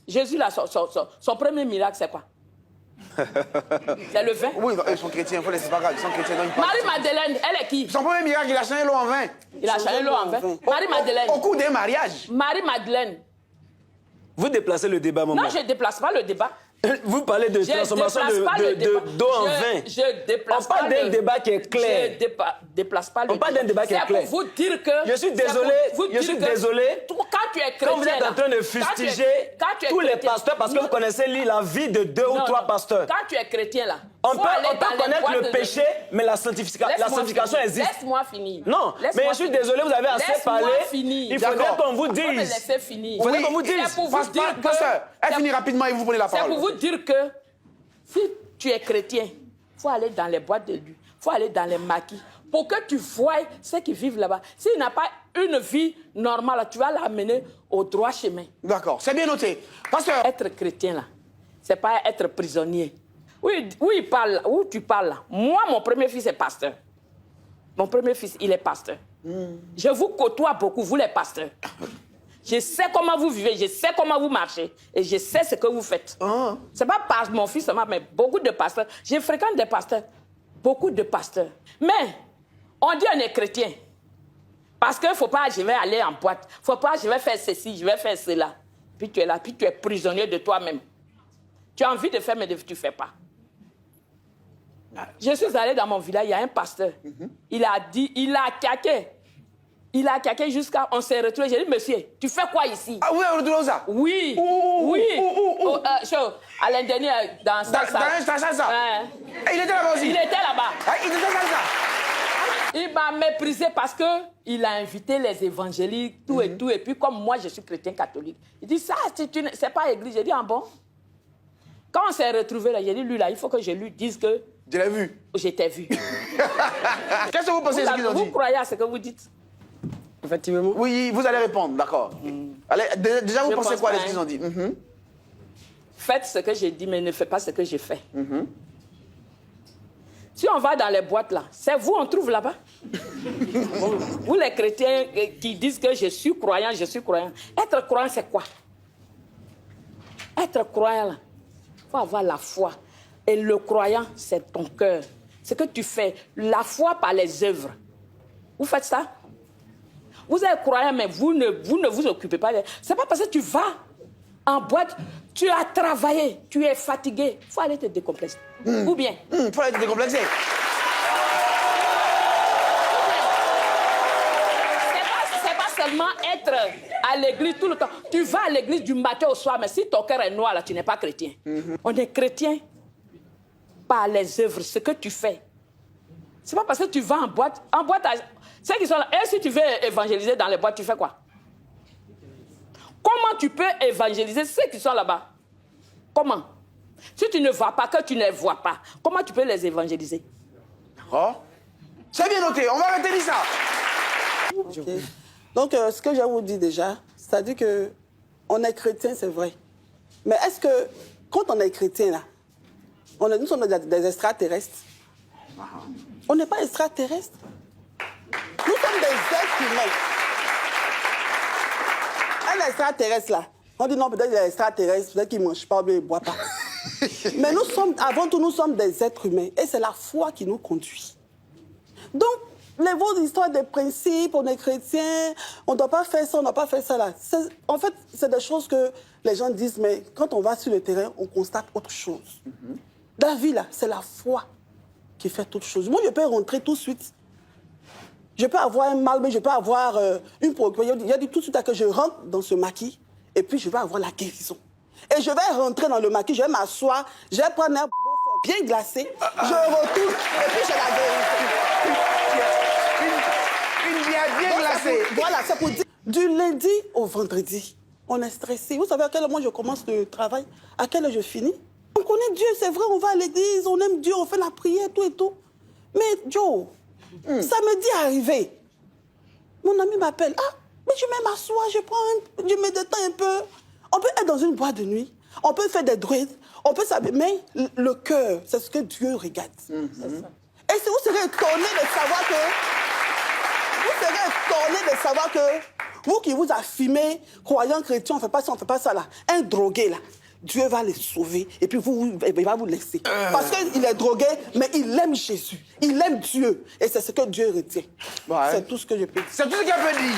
Jésus, là, son premier miracle, c'est quoi? C'est le vin. Oui, ils sont chrétiens, il faut laisser pas grave, ils sont chrétiens. Marie-Madeleine, elle est qui? Son premier miracle, il a changé l'eau en vin. Il a changé l'eau en vin. Marie-Madeleine. Au cours d'un mariage. Marie-Madeleine. Vous déplacez le débat, maman. Non, je ne déplace pas le débat. Vous parlez de transformation d'eau en vin. Je déplace pas. On parle d'un débat qui est clair. Je déplace pas le débat. On parle d'un débat qui est clair. C'est pour vous dire que... Je suis désolé. Je suis désolé. Quand tu es chrétien... Quand vous êtes en train de fustiger tous les pasteurs, parce que vous connaissez la vie de 2 ou 3 pasteurs. Quand tu es chrétien, là... On peut connaître le péché, mais la sanctification existe. Laisse-moi finir. Non, mais je suis désolé, vous avez assez parlé. Il faudrait qu'on vous dise. Me laisser finir. Il faudrait qu'on vous dise. Pasteur, elle finit rapidement et vous prenez la parole. C'est pour vous dire que si tu es chrétien, il faut aller dans les boîtes de nuit, il faut aller dans les maquis, pour que tu voies ceux qui vivent là-bas. S'il n'a pas une vie normale, tu vas l'amener au droit chemin. D'accord, c'est bien noté. Pasteur. Être chrétien, là, c'est pas être prisonnier. Où tu parles, là. Moi, mon premier fils est pasteur. Mon premier fils, il est pasteur. Je vous côtoie beaucoup, vous les pasteurs. Je sais comment vous vivez, je sais comment vous marchez et je sais ce que vous faites. C'est pas par mon fils seulement, mais beaucoup de pasteurs. Je fréquente des pasteurs, beaucoup de pasteurs. Mais on dit on est chrétien parce qu'il ne faut pas, je vais aller en boîte, il ne faut pas, je vais faire ceci, je vais faire cela. Puis tu es là, puis tu es prisonnier de toi-même. Tu as envie de faire, mais tu ne fais pas. Je suis allée dans mon village, il y a un pasteur. Il a caqué. Il a caqué jusqu'à... On s'est retrouvés. J'ai dit, monsieur, tu fais quoi ici? Ah oui, on retrouve ça? Oui. Oui. À l'intérieur, dans ça. Dans ça. Il était là-bas aussi? Il était là-bas. Il était ça. Il m'a méprisé parce qu'il a invité les évangéliques, tout et tout. Et puis, comme moi, je suis chrétien catholique, il dit, ça, c'est pas église. J'ai dit, ah bon? Quand on s'est retrouvés là, j'ai dit, lui là, il faut que je lui dise que... Je l'ai vu. Je t'ai vu. Qu'est-ce que vous pensez de ce qu'ils ont dit? Vous croyez à ce que vous dites? Effectivement. Oui, vous allez répondre, d'accord. Allez, déjà, vous pensez quoi de ce qu'ils ont dit? Faites ce que j'ai dit, mais ne faites pas ce que j'ai fait. Si on va dans les boîtes là, c'est vous on trouve là-bas. Vous les chrétiens qui disent que je suis croyant. Être croyant, c'est quoi? Être croyant, là, il faut avoir la foi. Et le croyant, c'est ton cœur. Ce que tu fais, la foi par les œuvres. Vous faites ça? Vous êtes croyant, mais vous ne vous occupez pas. C'est pas parce que tu vas en boîte, tu as travaillé, tu es fatigué. Il faut aller te décomplexer. Ou bien? Il faut aller te décomplexer. C'est pas seulement être à l'église tout le temps. Tu vas à l'église du matin au soir, mais si ton cœur est noir, là, tu n'es pas chrétien. On est chrétien par les œuvres, ce que tu fais. C'est pas parce que tu vas en boîte. En boîte, ceux qui sont là, et si tu veux évangéliser dans les boîtes, tu fais quoi? Comment tu peux évangéliser ceux qui sont là-bas? Comment? Si tu ne vois pas, que tu ne vois pas, comment tu peux les évangéliser? Oh. C'est bien noté, on va retenir ça. Okay. Donc, ce que je vous dis déjà, c'est-à-dire qu'on est chrétien, c'est vrai. Mais est-ce que, quand on est chrétien, là, nous sommes des extraterrestres? On n'est pas extraterrestres. Nous sommes des êtres humains. Un extraterrestre, là, on dit non, peut-être qu'il est extraterrestre, peut-être qu'il ne mange pas ou bien il ne boit pas. Mais nous sommes, avant tout, nous sommes des êtres humains. Et c'est la foi qui nous conduit. Donc, vos histoires de principes, on est chrétien, on ne doit pas faire ça, on ne doit pas faire ça là. En fait, c'est des choses que les gens disent, mais quand on va sur le terrain, on constate autre chose. Dans la vie, là, c'est la foi qui fait toute chose. Moi, je peux rentrer tout de suite. Je peux avoir un mal, mais je peux avoir une préoccupation. Il a dit tout de suite que je rentre dans ce maquis et puis je vais avoir la guérison. Et je vais rentrer dans le maquis, je vais m'asseoir, je vais prendre un beau bien glacé, je retourne et puis j'ai la guérison. Une bière bien glacée. Voilà, c'est pour dire, du lundi au vendredi, on est stressé. Vous savez à quel moment je commence le travail, à quelle heure je finis? On connaît Dieu, c'est vrai, on va à l'église, on aime Dieu, on fait la prière, tout et tout. Mais Joe, samedi arrivé, mon ami m'appelle. Ah, mais je vais m'asseoir, je me détends un peu. On peut être dans une boîte de nuit, on peut faire des druides, on peut s'habiller, mais le cœur, c'est ce que Dieu regarde. Et si vous serez étonné de savoir que... Vous qui vous affirmez, croyant chrétien, on ne fait pas ça, on ne fait pas ça là. Un drogué là, Dieu va le sauver et puis il va vous laisser. Parce qu'il est drogué, mais il aime Jésus. Il aime Dieu. Et c'est ce que Dieu retient. Ouais. C'est tout ce que je peux dire. C'est tout ce qu'elle peut dire.